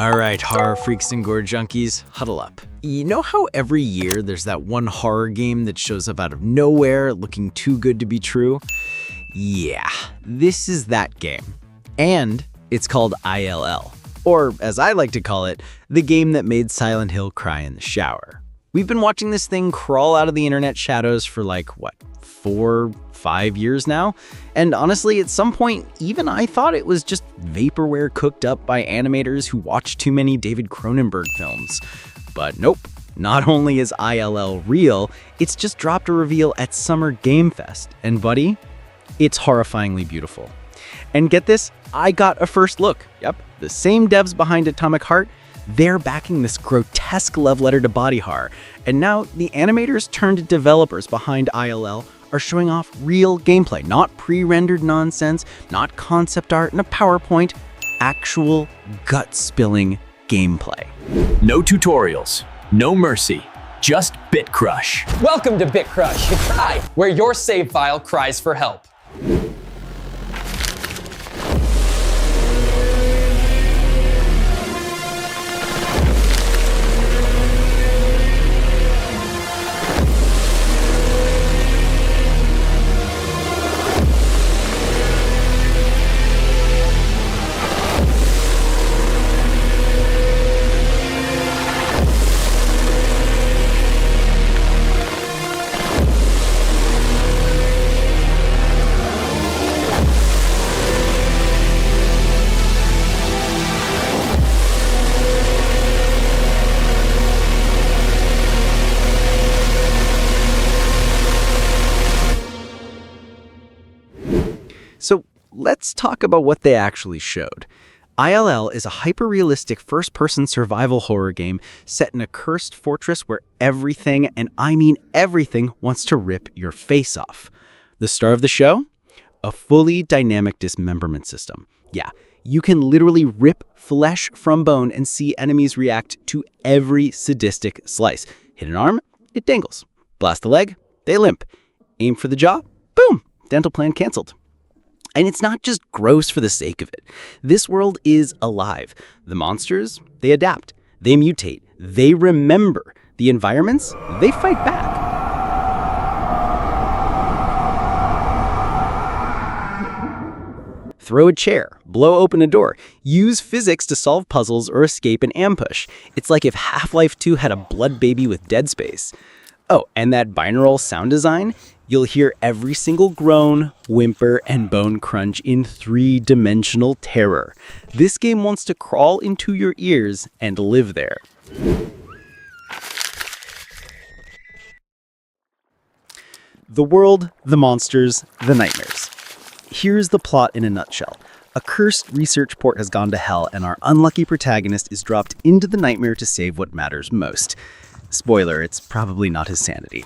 All right, horror freaks and gore junkies, huddle up. You know how every year there's that one horror game that shows up out of nowhere looking too good to be true? Yeah, this is that game. And it's called ILL, or as I like to call it, the game that made Silent Hill cry in the shower. We've been watching this thing crawl out of the internet shadows for 4-5 years now. And honestly, at some point, even I thought it was just vaporware cooked up by animators who watch too many David Cronenberg films. But nope, not only is ILL real, it's just dropped a reveal at Summer Game Fest. And buddy, it's horrifyingly beautiful. And get this, I got a first look. Yep, the same devs behind Atomic Heart, they're backing this grotesque love letter to body horror. And now the animators turned developers behind ILL are showing off real gameplay, not pre-rendered nonsense, not concept art in a PowerPoint, actual gut-spilling gameplay. No tutorials, no mercy, just BitCrush. Welcome to BitCrush, Cry, where your save file cries for help. So let's talk about what they actually showed. ILL is a hyper-realistic first-person survival horror game set in a cursed fortress where everything, and I mean everything, wants to rip your face off. The star of the show? A fully dynamic dismemberment system. Yeah, you can literally rip flesh from bone and see enemies react to every sadistic slice. Hit an arm, it dangles. Blast the leg, they limp. Aim for the jaw, boom, dental plan canceled. And it's not just gross for the sake of it. This world is alive. The monsters, they adapt, they mutate, they remember. The environments, they fight back. Throw a chair, blow open a door, use physics to solve puzzles or escape an ambush. It's like if Half-Life 2 had a blood baby with Dead Space. Oh, and that binaural sound design? You'll hear every single groan, whimper, and bone crunch in three-dimensional terror. This game wants to crawl into your ears and live there. The world, the monsters, the nightmares. Here's the plot in a nutshell. A cursed research port has gone to hell, and our unlucky protagonist is dropped into the nightmare to save what matters most. Spoiler, it's probably not his sanity.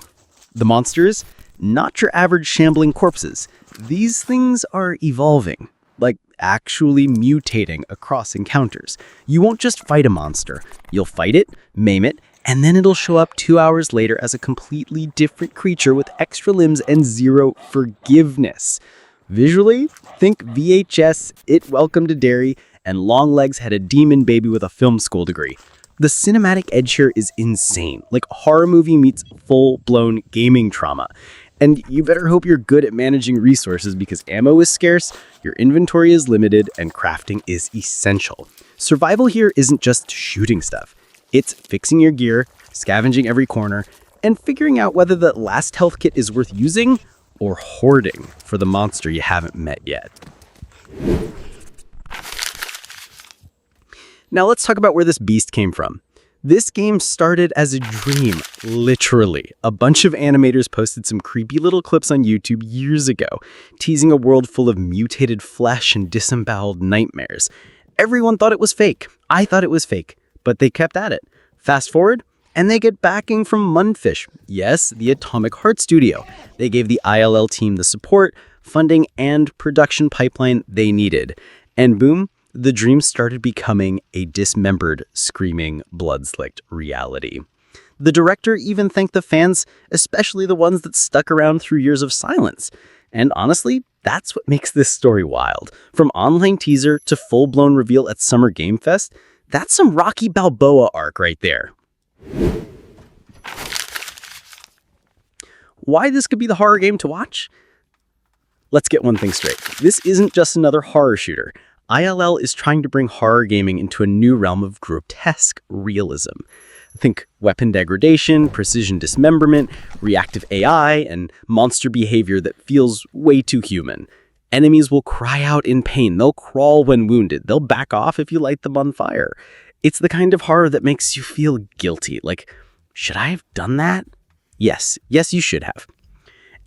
The monsters? Not your average shambling corpses. These things are evolving, like actually mutating across encounters. You won't just fight a monster. You'll fight it, maim it, and then it'll show up 2 hours later as a completely different creature with extra limbs and zero forgiveness. Visually, think VHS, It Welcome to Derry, and Longlegs had a demon baby with a film school degree. The cinematic edge here is insane, like horror movie meets full-blown gaming trauma. And you better hope you're good at managing resources because ammo is scarce, your inventory is limited, and crafting is essential. Survival here isn't just shooting stuff. It's fixing your gear, scavenging every corner, and figuring out whether the last health kit is worth using or hoarding for the monster you haven't met yet. Now let's talk about where this beast came from. This game started as a dream, literally. A bunch of animators posted some creepy little clips on YouTube years ago, teasing a world full of mutated flesh and disemboweled nightmares. Everyone thought it was fake. I thought it was fake, but they kept at it. Fast forward, and they get backing from Mundfish. Yes, the Atomic Heart Studio. They gave the ILL team the support, funding, and production pipeline they needed. And boom, the dream started becoming a dismembered, screaming, blood-slicked reality. The director even thanked the fans, especially the ones that stuck around through years of silence. And honestly, that's what makes this story wild. From online teaser to full-blown reveal at Summer Game Fest, That's some Rocky Balboa arc right there. Why this could be the horror game to watch? Let's get one thing straight. This isn't just another horror shooter. ILL is trying to bring horror gaming into a new realm of grotesque realism. Think weapon degradation, precision dismemberment, reactive AI, and monster behavior that feels way too human. Enemies will cry out in pain. They'll crawl when wounded. They'll back off if you light them on fire. It's the kind of horror that makes you feel guilty. Like, should I have done that? Yes, you should have.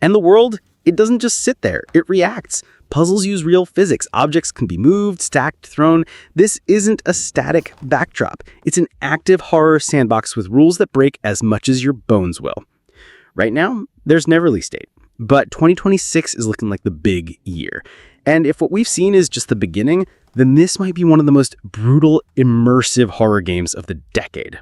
And the world, it doesn't just sit there. It reacts. Puzzles use real physics. Objects can be moved, stacked, thrown. This isn't a static backdrop. It's an active horror sandbox with rules that break as much as your bones will. Right now, there's no release date, but 2026 is looking like the big year. And if what we've seen is just the beginning, then this might be one of the most brutal, immersive horror games of the decade.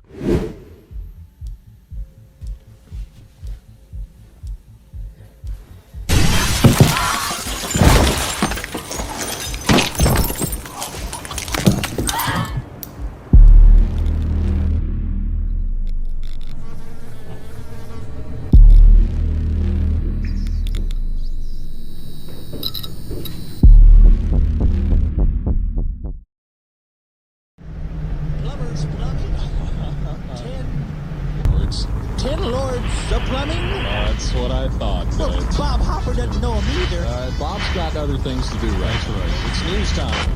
Ten lords of plumbing? That's what I thought. Well, Bob Hopper doesn't know him either. Bob's got other things to do right. That's right. It's news time.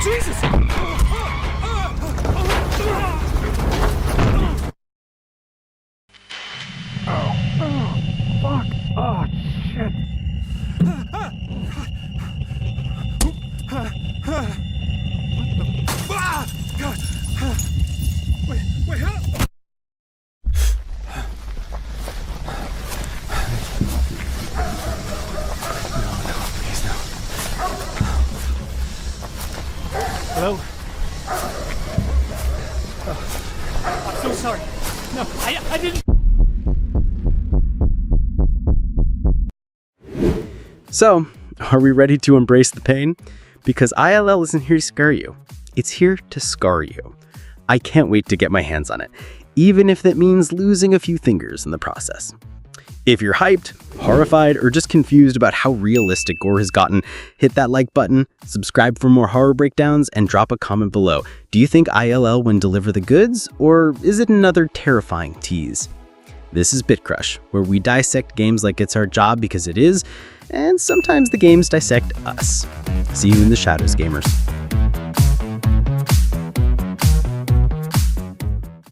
Jesus! Fuck! Oh, shit! Wait, help! Please no. Hello? I'm so sorry. No, I didn't. So, are we ready to embrace the pain? Because ILL isn't here to scare you. It's here to scar you. I can't wait to get my hands on it, even if that means losing a few fingers in the process. If you're hyped, horrified, or just confused about how realistic gore has gotten, hit that like button, subscribe for more horror breakdowns, and drop a comment below. Do you think ILL will deliver the goods, or is it another terrifying tease? This is BitCrush, where we dissect games like it's our job because it is, and sometimes the games dissect us. See you in the shadows, gamers.